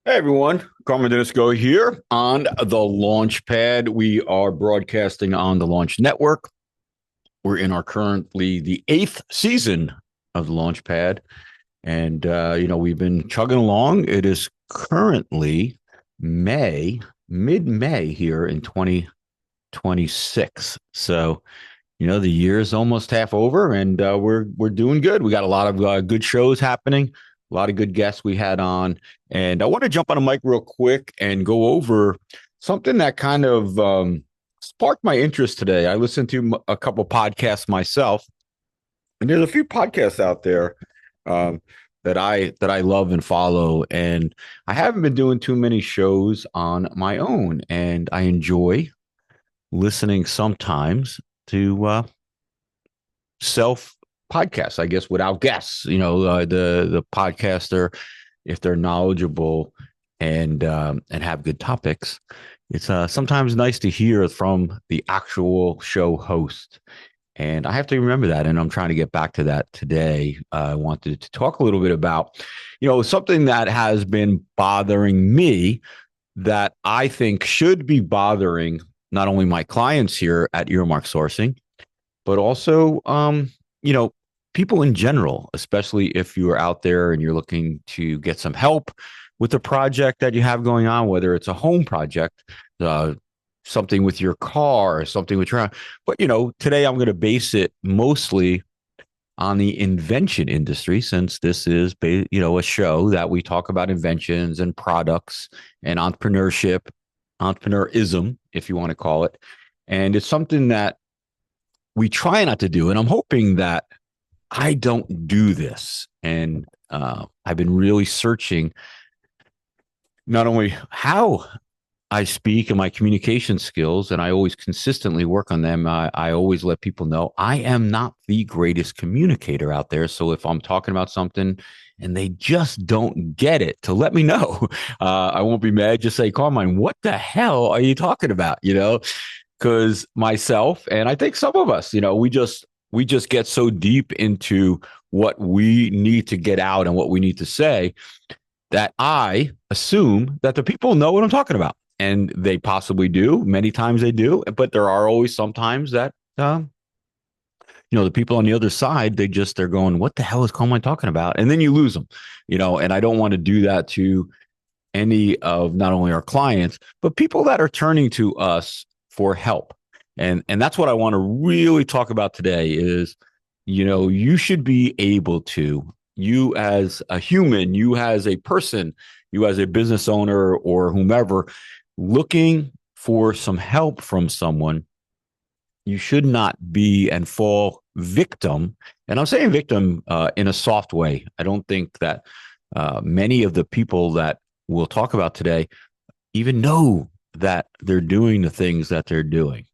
Hey everyone, Carmine Dedisco here on the LaunchPad. We are broadcasting on the Launch Network. We're in our currently the eighth season of the LaunchPad, and we've been chugging along. It is currently May, mid-May here in 2026. So the year is almost half over, and we're doing good. We got a lot of good shows happening, a lot of good guests we had on, and I want to jump on a mic real quick and go over something that kind of sparked my interest today. I listened to a couple podcasts myself, and there's a few podcasts out there um, that I love and follow, and I haven't been doing too many shows on my own, and I enjoy listening sometimes to self podcasts, I guess, without guests. The podcaster, if they're knowledgeable and have good topics, it's sometimes nice to hear from the actual show host. And I have to remember that, and I'm trying to get back to that today. I wanted to talk a little bit about, something that has been bothering me that I think should be bothering not only my clients here at Earmark Sourcing, but also, you know, people in general, especially if you are out there and you're looking to get some help with a project that you have going on, whether it's a home project, uh, something with your car, something with your, but today I'm going to base it mostly on the invention industry, since this is, a show that we talk about inventions and products and entrepreneurship, entrepreneurism, if you want to call it. And it's something that we try not to do. And I'm hoping that I don't do this. And I've been really searching not only how I speak and my communication skills, and I always consistently work on them. I always let people know I am not the greatest communicator out there. So if I'm talking about something and they just don't get it, to let me know. I won't be mad. Just say, Carmine, what the hell are you talking about? Because myself and I think some of us, we just get so deep into what we need to get out and what we need to say that I assume that the people know what I'm talking about. And they possibly do. Many times they do. But there are always sometimes that, the people on the other side, they're going, what the hell is Carmine talking about? And then you lose them, and I don't want to do that to any of not only our clients, but people that are turning to us for help. And that's what I want to really talk about today is, you should be able to, you as a human, you as a person, you as a business owner or whomever, looking for some help from someone, you should not be and fall victim. And I'm saying victim in a soft way. I don't think that many of the people that we'll talk about today even know that they're doing the things that they're doing.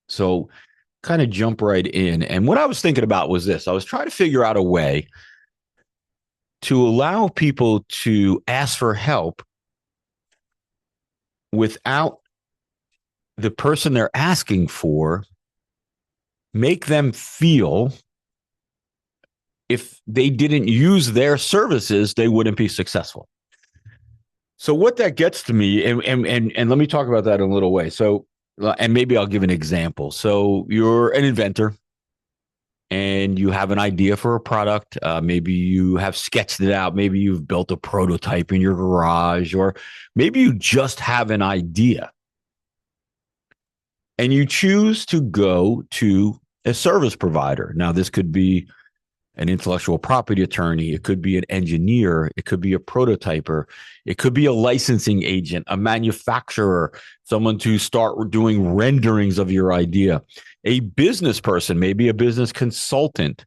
So, kind of jump right in. And what I was thinking about was this: I was trying to figure out a way to allow people to ask for help without the person they're asking for make them feel if they didn't use their services, they wouldn't be successful. So what that gets to me, and let me talk about that in a little way. So, and maybe I'll give an example. So you're an inventor and you have an idea for a product. Maybe you have sketched it out. Maybe you've built a prototype in your garage, or maybe you just have an idea and you choose to go to a service provider. Now, this could be an intellectual property attorney. It could be an engineer. It could be a prototyper. It could be a licensing agent, a manufacturer, someone to start doing renderings of your idea, a business person, maybe a business consultant,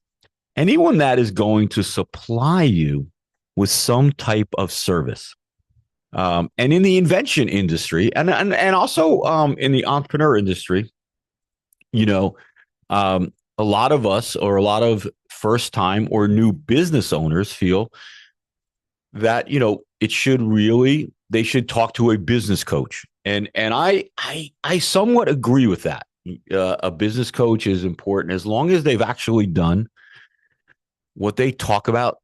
anyone that is going to supply you with some type of service. And in the invention industry and also in the entrepreneur industry, you know, a lot of us or a lot of first time or new business owners feel that, they should talk to a business coach. And I somewhat agree with that. A business coach is important as long as they've actually done what they talk about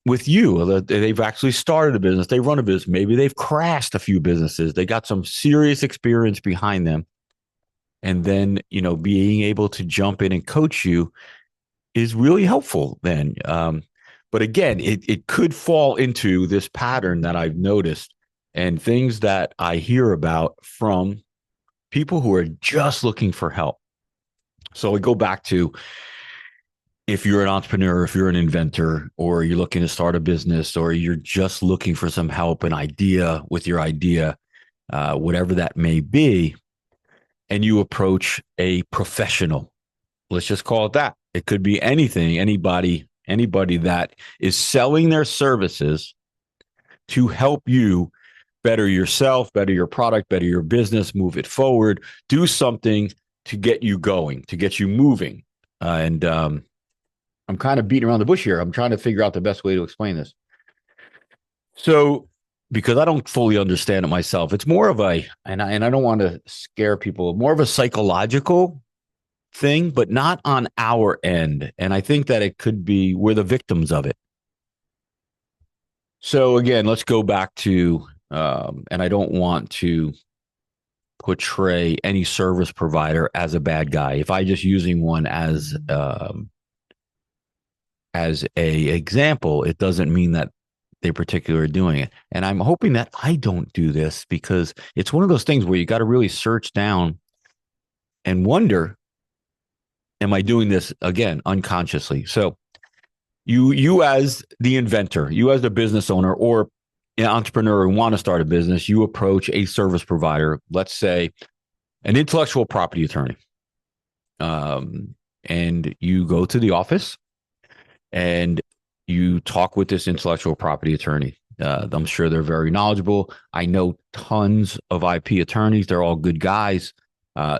with you. They've actually started a business. They run a business. Maybe they've crashed a few businesses. They got some serious experience behind them. And then, being able to jump in and coach you is really helpful then. But again, it could fall into this pattern that I've noticed and things that I hear about from people who are just looking for help. So we go back to, if you're an entrepreneur, if you're an inventor, or you're looking to start a business, or you're just looking for some help, an idea with your idea, whatever that may be, and you approach a professional, let's just call it that. It could be anything, anybody that is selling their services to help you better yourself, better your product, better your business, move it forward, do something to get you going, to get you moving. And I'm kind of beating around the bush here. I'm trying to figure out the best way to explain this. So, because I don't fully understand it myself, it's more of and I don't want to scare people, more of a psychological thing, but not on our end. And I think that it could be, we're the victims of it. So again, let's go back to, and I don't want to portray any service provider as a bad guy. If I just using one as a example, it doesn't mean that they particularly are doing it. And I'm hoping that I don't do this, because it's one of those things where you got to really search down and wonder, am I doing this again unconsciously? So you as the inventor, you as the business owner or an entrepreneur who want to start a business, you approach a service provider, let's say an intellectual property attorney, and you go to the office and you talk with this intellectual property attorney. I'm sure they're very knowledgeable. I know tons of IP attorneys. They're all good guys.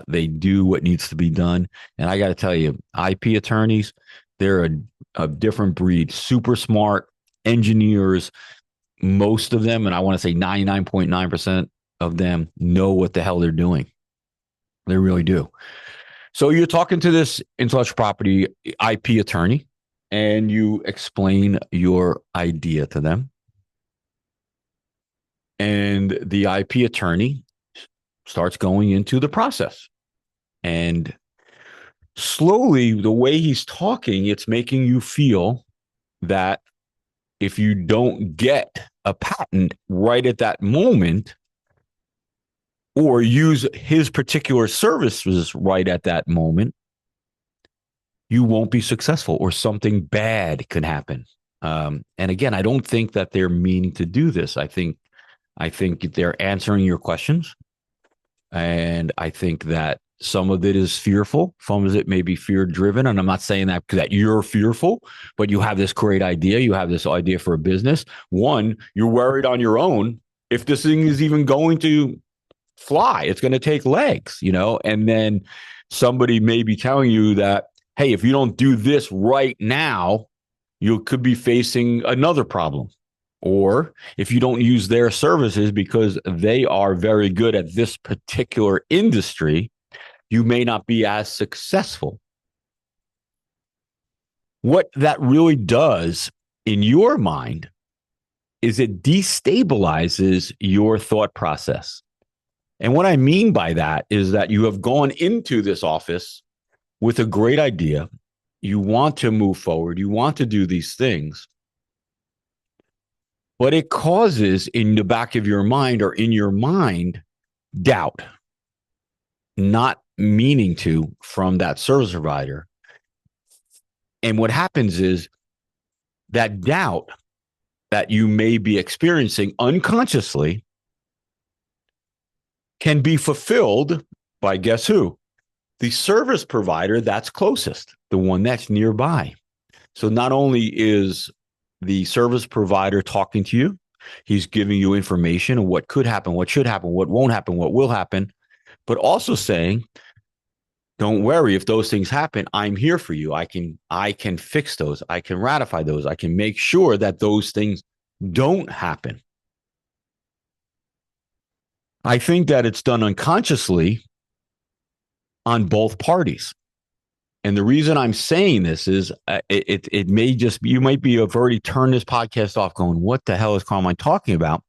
They do what needs to be done. And I got to tell you, IP attorneys, they're a different breed, super smart engineers. Most of them, and I want to say 99.9% of them, know what the hell they're doing. They really do. So you're talking to this intellectual property IP attorney, and you explain your idea to them. And the IP attorney starts going into the process. And slowly, the way he's talking, it's making you feel that if you don't get a patent right at that moment, or use his particular services right at that moment, you won't be successful, or something bad could happen. And again, I don't think that they're meaning to do this. I think they're answering your questions. And I think that some of it is fearful. Some of it may be fear driven. And I'm not saying that you're fearful, but you have this great idea. You have this idea for a business. One, you're worried on your own if this thing is even going to fly. It's going to take legs, and then somebody may be telling you that, hey, if you don't do this right now, you could be facing another problem. Or if you don't use their services because they are very good at this particular industry, you may not be as successful. What that really does in your mind is it destabilizes your thought process. And what I mean by that is that you have gone into this office with a great idea. You want to move forward. You want to do these things. But it causes in the back of your mind, or in your mind, doubt, not meaning to, from that service provider. And what happens is that doubt that you may be experiencing unconsciously can be fulfilled by, guess who? The service provider that's closest, the one that's nearby. So not only is the service provider talking to you, he's giving you information on what could happen, what should happen, what won't happen, what will happen, but also saying, don't worry, if those things happen, I'm here for you. I can fix those. I can ratify those. I can make sure that those things don't happen. I think that it's done unconsciously on both parties. And the reason I'm saying this is it may just be, you might be have already turned this podcast off going, what the hell is Carmine talking about?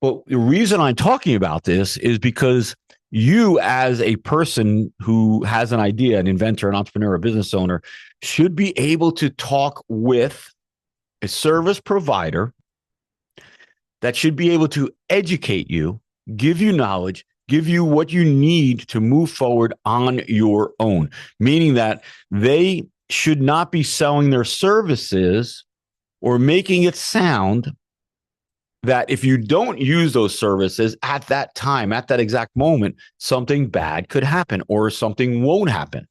But the reason I'm talking about this is because you, as a person who has an idea, an inventor, an entrepreneur, a business owner, should be able to talk with a service provider that should be able to educate you, give you knowledge, give you what you need to move forward on your own, meaning that they should not be selling their services or making it sound that if you don't use those services at that time, at that exact moment, something bad could happen or something won't happen,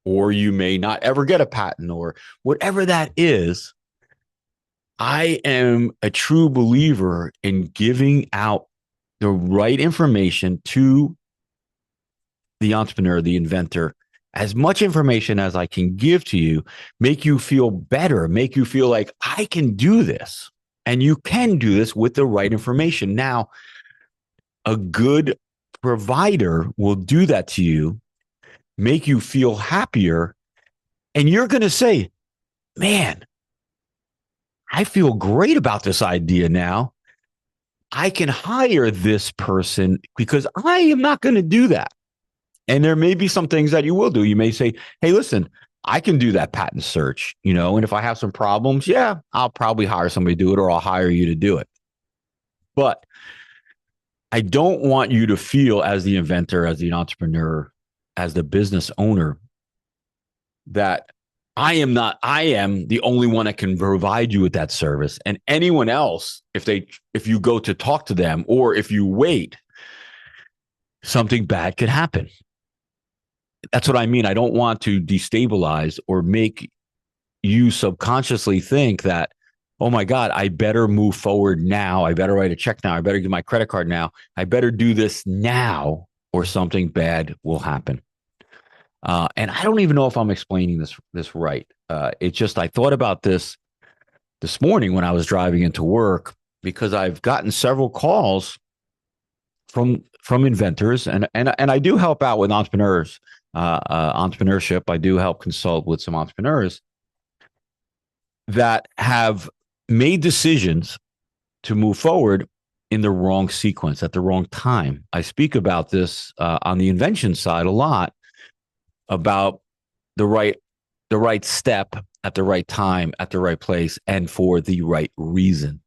or you may not ever get a patent or whatever that is. I am a true believer in giving out the right information to the entrepreneur, the inventor, as much information as I can give to you, make you feel better, make you feel like I can do this. And you can do this with the right information. Now, a good provider will do that to you, make you feel happier. And you're going to say, man, I feel great about this idea now. I can hire this person because I am not going to do that. And there may be some things that you will do. You may say, hey, listen, I can do that patent search, and if I have some problems, yeah, I'll probably hire somebody to do it, or I'll hire you to do it. But I don't want you to feel, as the inventor, as the entrepreneur, as the business owner, that I am the only one that can provide you with that service. And anyone else, if you go to talk to them, or if you wait, something bad could happen. That's what I mean. I don't want to destabilize or make you subconsciously think that, oh my God, I better move forward now. I better write a check now. I better get my credit card now. I better do this now, or something bad will happen. And I don't even know if I'm explaining this right. It's just, I thought about this morning when I was driving into work, because I've gotten several calls from inventors, and I do help out with entrepreneurs, entrepreneurship. I do help consult with some entrepreneurs that have made decisions to move forward in the wrong sequence at the wrong time. I speak about this on the invention side a lot, about the right step at the right time, at the right place, and for the right reason.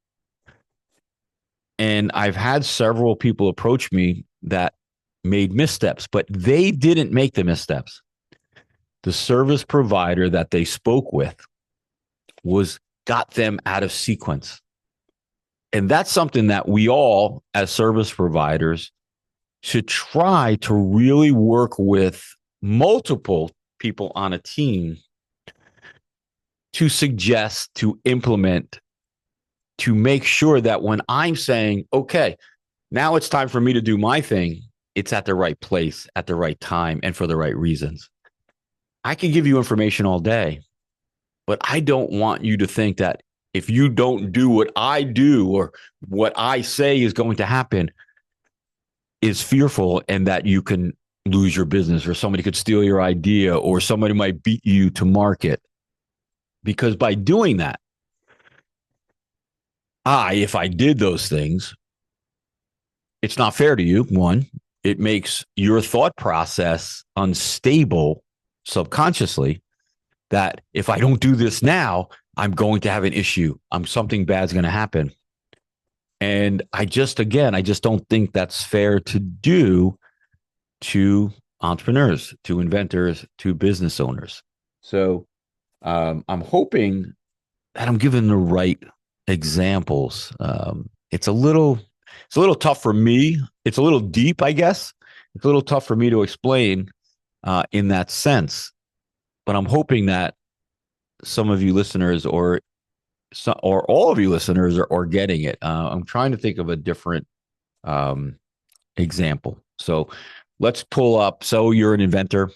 And I've had several people approach me that made missteps, but they didn't make the missteps. The service provider that they spoke with got them out of sequence. And that's something that we all, as service providers, should try to really work with multiple people on a team to suggest, to implement, to make sure that when I'm saying, okay, now it's time for me to do my thing, it's at the right place, at the right time, and for the right reasons. I can give you information all day, but I don't want you to think that if you don't do what I do, or what I say is going to happen, is fearful, and that you can lose your business, or somebody could steal your idea, or somebody might beat you to market. Because by doing that, if I did those things, it's not fair to you. One, it makes your thought process unstable subconsciously, that if I don't do this now, I'm going to have an issue. Something bad's going to happen. And I just don't think that's fair to do to entrepreneurs, to inventors, to business owners. So I'm hoping that I'm giving the right examples. It's a little tough for me. It's a little deep, I guess. It's a little tough for me to explain in that sense. But I'm hoping that some of you listeners, or all of you listeners, are getting it. I'm trying to think of a different example. So let's pull up. So you're an inventor,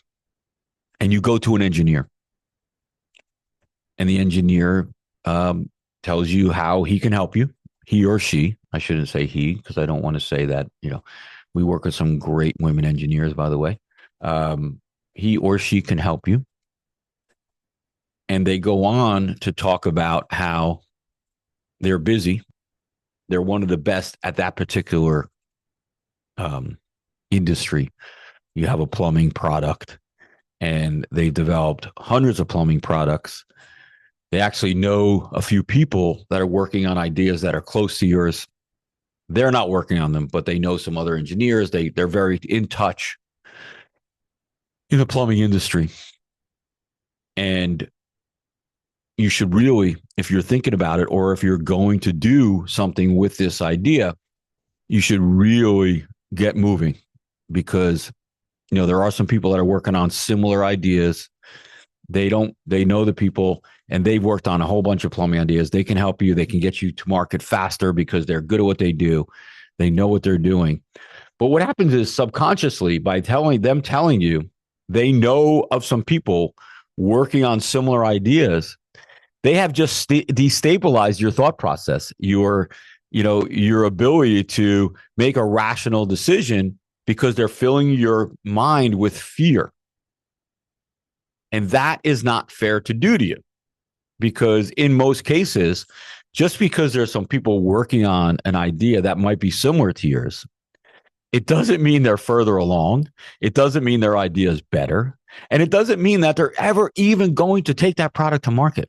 and you go to an engineer, and the engineer tells you how he can help you. He or she. I shouldn't say he, because I don't want to say that. We work with some great women engineers, by the way. he or she can help you. And they go on to talk about how they're busy. They're one of the best at that particular industry. You have a plumbing product, and they've developed hundreds of plumbing products. They actually know a few people that are working on ideas that are close to yours. They're not working on them, but they know some other engineers. They're very in touch in the plumbing industry. And you should really, if you're thinking about it, or if you're going to do something with this idea, you should really get moving, because there are some people that are working on similar ideas. They know the people, and they've worked on a whole bunch of plumbing ideas. They can help you. They can get you to market faster because they're good at what they do. They know what they're doing. But what happens is, subconsciously, by telling you, they know of some people working on similar ideas. They have just destabilized your thought process, your ability to make a rational decision, because they're filling your mind with fear. And that is not fair to do to you, because in most cases, just because there's some people working on an idea that might be similar to yours, it doesn't mean they're further along. It doesn't mean their idea is better. And it doesn't mean that they're ever even going to take that product to market.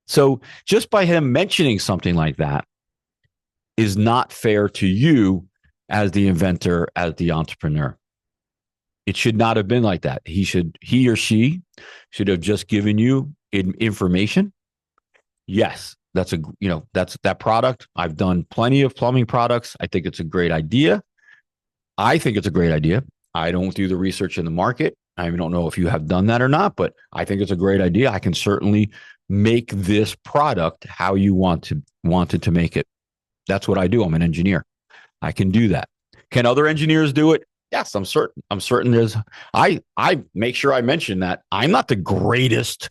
So just by him mentioning something like that is not fair to you as the inventor, as the entrepreneur. It should not have been like that. He or she should have just given you information. Yes, that's that product. I've done plenty of plumbing products. I think it's a great idea. I think it's a great idea. I don't do the research in the market. I don't know if you have done that or not, but I think it's a great idea. I can certainly make this product how you wanted to make it. That's what I do. I'm an engineer. I can do that. Can other engineers do it? Yes, I'm certain. I make sure I mention that I'm not the greatest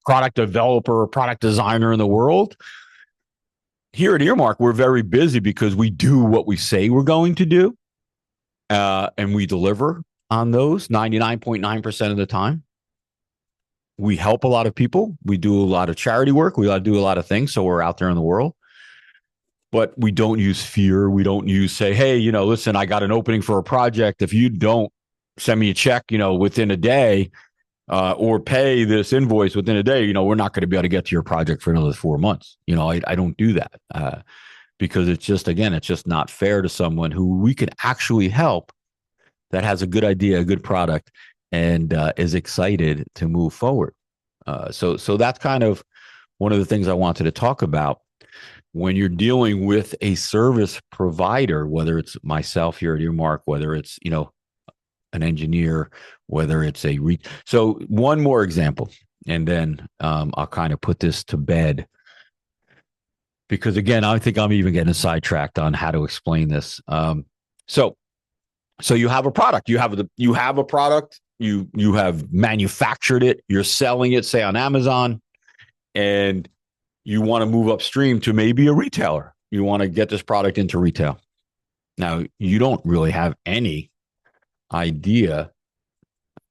product developer or product designer in the world. Here at Earmark, we're very busy because we do what we say we're going to do, and we deliver on those 99.9% of the time. We help a lot of people. We do a lot of charity work. We do a lot of things. So we're out there in the world. But we don't use fear. We don't say, hey, listen, I got an opening for a project. If you don't send me a check, within a day, or pay this invoice within a day, we're not going to be able to get to your project for another 4 months. I don't do that, because it's just not fair to someone who we can actually help, that has a good idea, a good product, and is excited to move forward. So that's kind of one of the things I wanted to talk about. When you're dealing with a service provider, whether it's myself here at Earmark, whether it's, an engineer, whether it's so one more example, and then I'll kind of put this to bed, because again, I think I'm even getting sidetracked on how to explain this. So you have a product, you have a product, you have manufactured it, you're selling it, say on Amazon, and you want to move upstream to maybe a retailer. You want to get this product into retail. Now, you don't really have any idea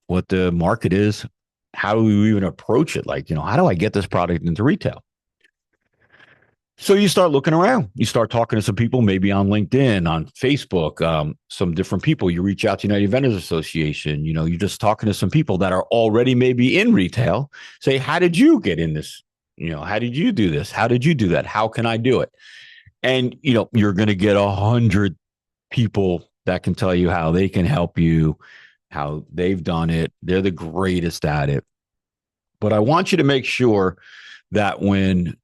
what the market is. How do you even approach it? Like, how do I get this product into retail? So you start looking around. You start talking to some people, maybe on LinkedIn, on Facebook, some different people. You reach out to United Vendors Association. You're just talking to some people that are already maybe in retail. Say, how did you get in this? How did you do this? How did you do that? How can I do it? And, you're going to get 100 people that can tell you how they can help you, how they've done it. They're the greatest at it. But I want you to make sure that when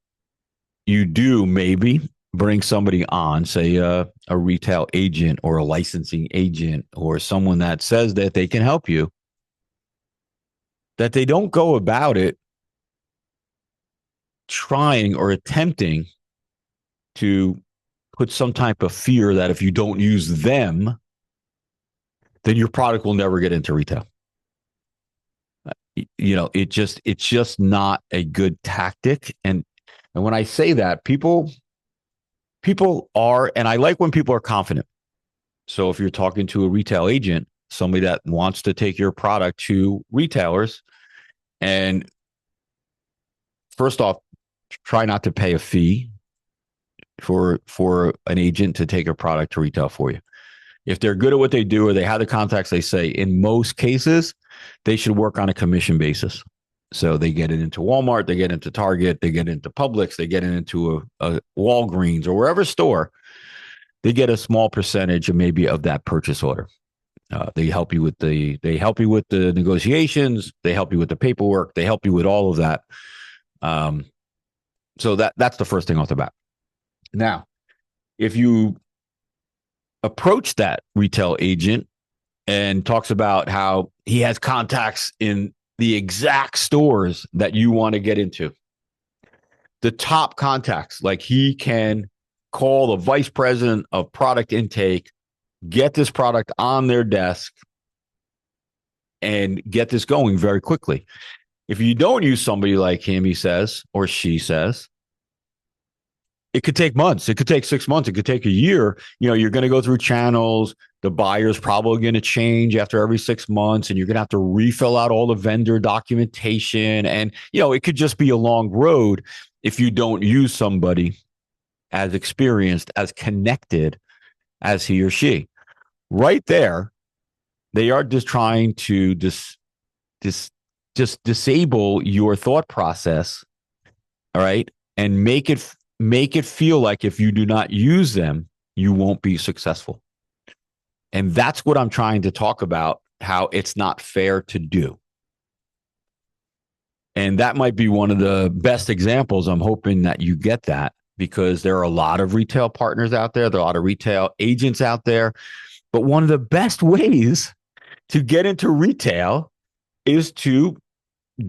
you do maybe bring somebody on, say a retail agent or a licensing agent or someone that says that they can help you, that they don't go about it trying or attempting to put some type of fear that if you don't use them, then your product will never get into retail. It's just not a good tactic. And when I say that, people are, and I like when people are confident. So if you're talking to a retail agent, somebody that wants to take your product to retailers. And first off, try not to pay a fee for an agent to take a product to retail for you. If they're good at what they do or they have the contacts, they say in most cases, they should work on a commission basis. So they get it into Walmart, they get into Target, they get into Publix, they get it into a Walgreens or wherever store. They get a small percentage of maybe of that purchase order. They help you with the negotiations. They help you with the paperwork. They help you with all of that. So that's the first thing off the bat. Now, if you approach that retail agent and talks about how he has contacts in the exact stores that you want to get into, the top contacts, like he can call the vice president of product intake, get this product on their desk, and get this going very quickly. If you don't use somebody like him, he says, or she says, it could take months. It could take 6 months. It could take a year. You're going to go through channels. The buyer's probably going to change after every 6 months, and you're going to have to refill out all the vendor documentation. And, it could just be a long road if you don't use somebody as experienced, as connected as he or she. Right there, they are just trying to just disable your thought process, all right, and make it feel like if you do not use them, you won't be successful. And that's what I'm trying to talk about, how it's not fair to do. And that might be one of the best examples. I'm hoping that you get that, because there are a lot of retail partners out there. There are a lot of retail agents out there. But one of the best ways to get into retail is to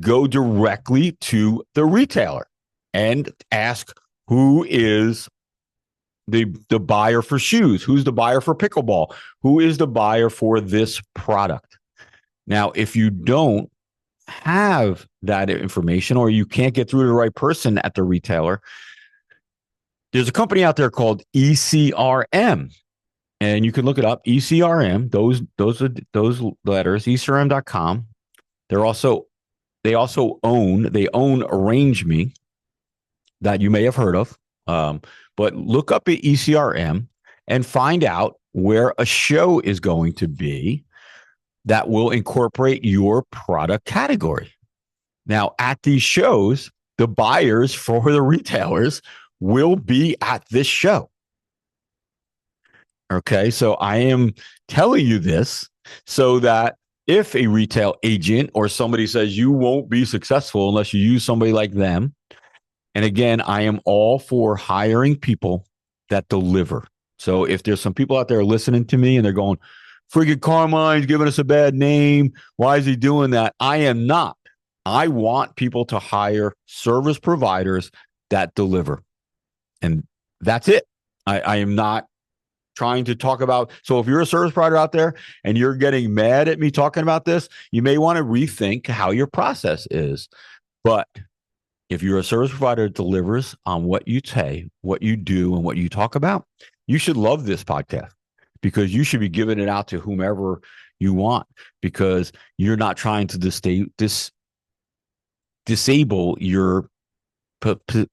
go directly to the retailer and ask, who is the buyer for shoes? Who's the buyer for pickleball? Who is the buyer for this product? Now, if you don't have that information, or you can't get through to the right person at the retailer, there's a company out there called ECRM, and you can look it up. ECRM, those letters, ECRM.com. They own Arrange Me, that you may have heard of. But look up at ECRM and find out where a show is going to be that will incorporate your product category. Now, at these shows, the buyers for the retailers will be at this show. Okay, so I am telling you this so that if a retail agent or somebody says you won't be successful unless you use somebody like them, and again, I am all for hiring people that deliver. So if there's some people out there listening to me and they're going, freaking Carmine's giving us a bad name, why is he doing that? I am not. I want people to hire service providers that deliver. And that's it. I am not trying to talk about. So if you're a service provider out there and you're getting mad at me talking about this, you may want to rethink how your process is. But if you're a service provider that delivers on what you say, what you do, and what you talk about, you should love this podcast, because you should be giving it out to whomever you want, because you're not trying to disable your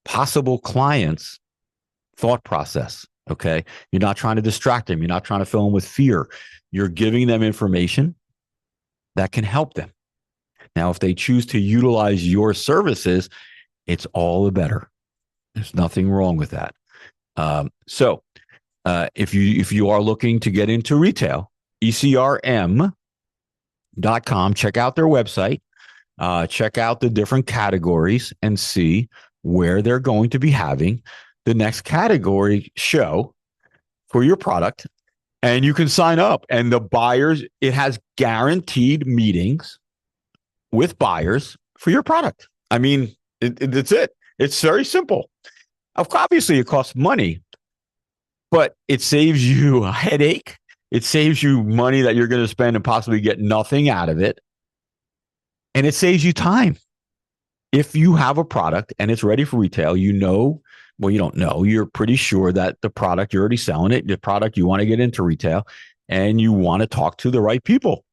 possible client's thought process. Okay. You're not trying to distract them. You're not trying to fill them with fear. You're giving them information that can help them. Now, if they choose to utilize your services, it's all the better. There's nothing wrong with that. So if you are looking to get into retail, ECRM.com, check out their website, check out the different categories and see where they're going to be having the next category show for your product. And you can sign up, and the buyers, it has guaranteed meetings with buyers for your product. I mean, that's it. It's very simple. Obviously, it costs money, but it saves you a headache. It saves you money that you're going to spend and possibly get nothing out of it. And it saves you time. If you have a product and it's ready for retail, you don't know, you're pretty sure that the product, you're already selling it, the product you want to get into retail, and you want to talk to the right people.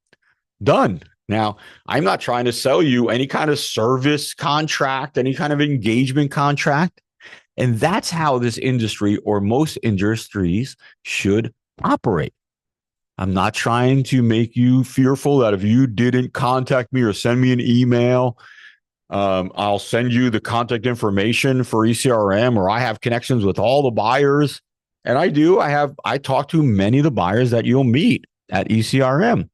Done. Now, I'm not trying to sell you any kind of service contract, any kind of engagement contract. And that's how this industry or most industries should operate. I'm not trying to make you fearful that if you didn't contact me or send me an email, I'll send you the contact information for ECRM, or I have connections with all the buyers. And I do. I talk to many of the buyers that you'll meet at ECRM.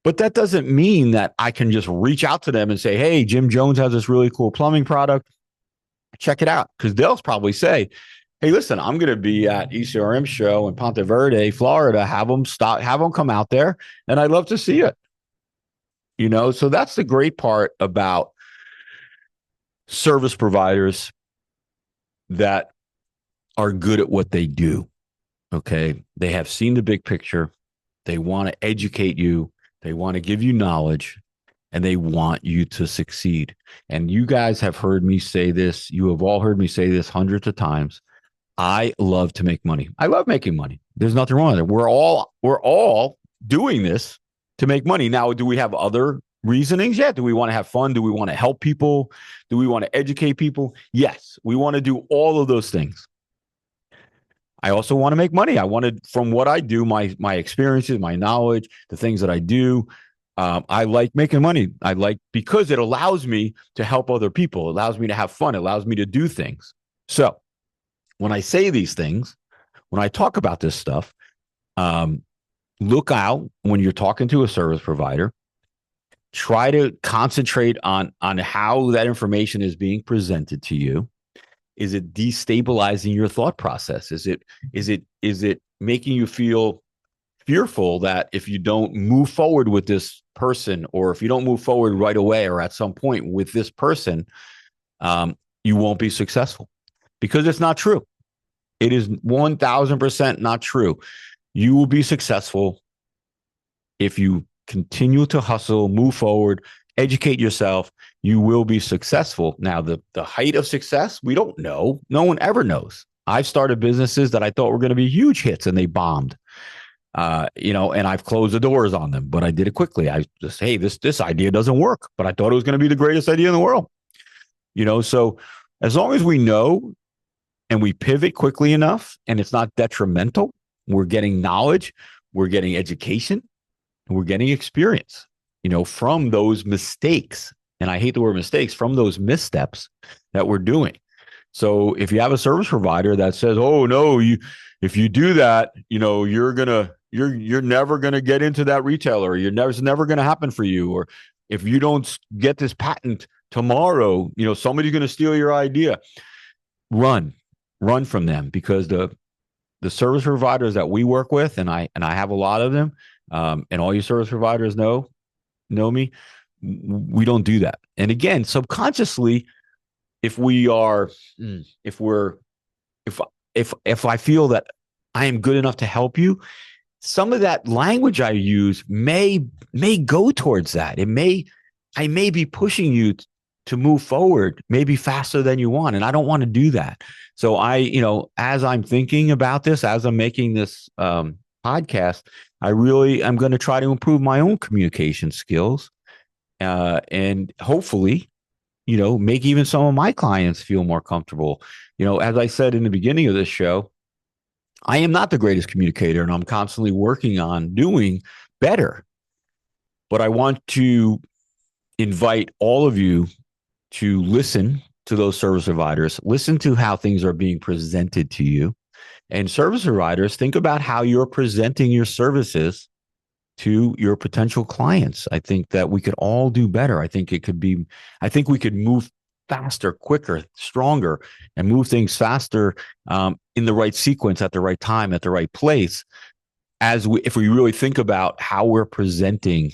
But that doesn't mean that I can just reach out to them and say, hey, Jim Jones has this really cool plumbing product. Check it out. Because they'll probably say, hey, listen, I'm going to be at ECRM show in Ponte Verde, Florida. Have them come out there, and I'd love to see it. So that's the great part about service providers that are good at what they do. Okay. They have seen the big picture. They want to educate you. They want to give you knowledge, and they want you to succeed. And you guys have heard me say this. You have all heard me say this hundreds of times. I love to make money. I love making money. There's nothing wrong with it. We're all doing this to make money. Now, do we have other reasonings? Yeah. Do we want to have fun? Do we want to help people? Do we want to educate people? Yes. We want to do all of those things. I also want to make money. I wanted, from what I do, my experiences, my knowledge, the things that I do. I like making money. Because it allows me to help other people. It allows me to have fun. It allows me to do things. So when I say these things, when I talk about this stuff, look out when you're talking to a service provider. Try to concentrate on how that information is being presented to you. Is it destabilizing your thought process? Is it making you feel fearful that if you don't move forward with this person, or if you don't move forward right away or at some point with this person, you won't be successful? Because it's not true. It is 1000% not true. You will be successful if you continue to hustle, move forward, educate yourself. You will be successful. Now, the height of success, we don't know. No one ever knows. I've started businesses that I thought were going to be huge hits, and they bombed. And I've closed the doors on them, but I did it quickly. I just, hey, this idea doesn't work, but I thought it was going to be the greatest idea in the world. So as long as we know and we pivot quickly enough and it's not detrimental, we're getting knowledge, we're getting education, and we're getting experience, from those mistakes. And I hate the word mistakes, from those missteps that we're doing. So if you have a service provider that says, oh no, if you do that, you're never gonna get into that retailer, it's never gonna happen for you. Or if you don't get this patent tomorrow, somebody's gonna steal your idea. Run from them, because the service providers that we work with, and I have a lot of them, and all you service providers know me, we don't do that. And again, subconsciously, if I feel that I am good enough to help you, some of that language I use may go towards that. I may be pushing you to move forward, maybe faster than you want. And I don't want to do that. So as I'm thinking about this, as I'm making this podcast, I really am going to try to improve my own communication skills, and hopefully, make even some of my clients feel more comfortable. As I said in the beginning of this show, I am not the greatest communicator, and I'm constantly working on doing better. But I want to invite all of you to listen to those service providers, listen to how things are being presented to you. And service providers, think about how you're presenting your services to your potential clients. I think that we could all do better. I think we could move faster, quicker, stronger, and move things faster in the right sequence, at the right time, at the right place. If we really think about how we're presenting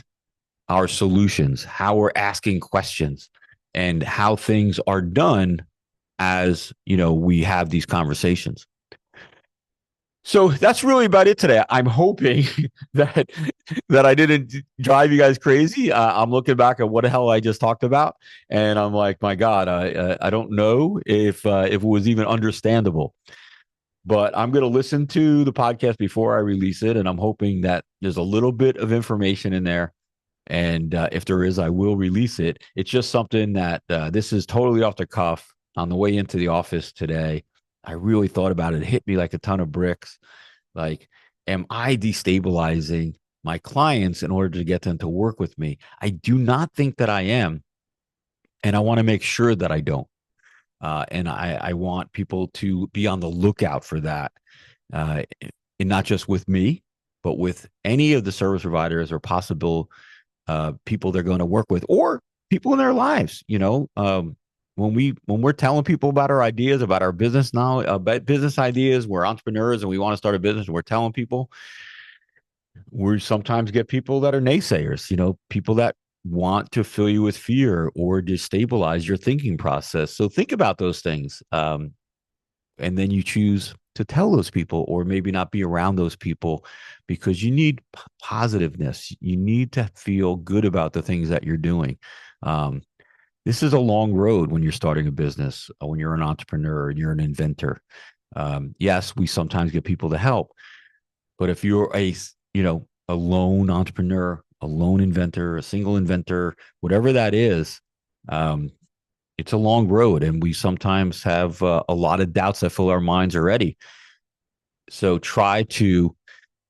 our solutions, how we're asking questions, and how things are done as we have these conversations. So that's really about it today. I'm hoping that I didn't drive you guys crazy. I'm looking back at what the hell I just talked about, and I'm like, my God, I don't know if it was even understandable. But I'm going to listen to the podcast before I release it. And I'm hoping that there's a little bit of information in there. And if there is, I will release it. It's just something that this is totally off the cuff. On the way into the office today, I really thought about it. It hit me like a ton of bricks. Like, am I destabilizing my clients in order to get them to work with me? I do not think that I am. And I want to make sure that I don't. And I want people to be on the lookout for that. And not just with me, but with any of the service providers or possible people they're going to work with or people in their lives. When we're telling people about our ideas, about our business now, about business ideas, we're entrepreneurs and we want to start a business and we're telling people, we sometimes get people that are naysayers, people that want to fill you with fear or destabilize your thinking process. So think about those things. And then you choose to tell those people or maybe not be around those people because you need positiveness. You need to feel good about the things that you're doing. This is a long road when you're starting a business, when you're an entrepreneur and you're an inventor. Yes, we sometimes get people to help, but if you're a lone entrepreneur, a lone inventor, a single inventor, whatever that is, it's a long road, and we sometimes have a lot of doubts that fill our minds already. So try to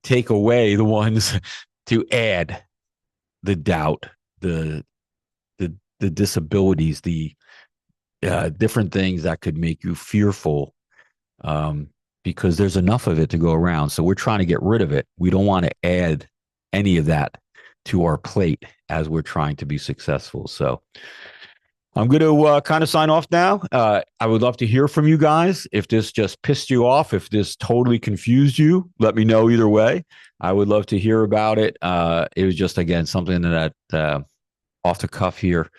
take away the ones to add the doubt, the the disabilities, the different things that could make you fearful, because there's enough of it to go around. So we're trying to get rid of it. We don't want to add any of that to our plate as we're trying to be successful. So I'm going to kind of sign off now. I would love to hear from you guys. If this just pissed you off, if this totally confused you, let me know either way. I would love to hear about it. It was just, again, something that off the cuff here.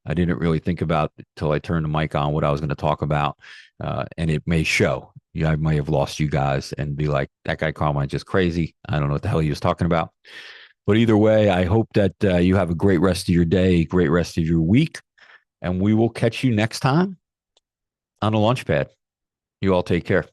I didn't really think about until I turned the mic on what I was going to talk about. And it may show. I may have lost you guys and be like, that guy Carmine just crazy. I don't know what the hell he was talking about. But either way, I hope that you have a great rest of your day, great rest of your week. And we will catch you next time on the LaunchPad. You all take care.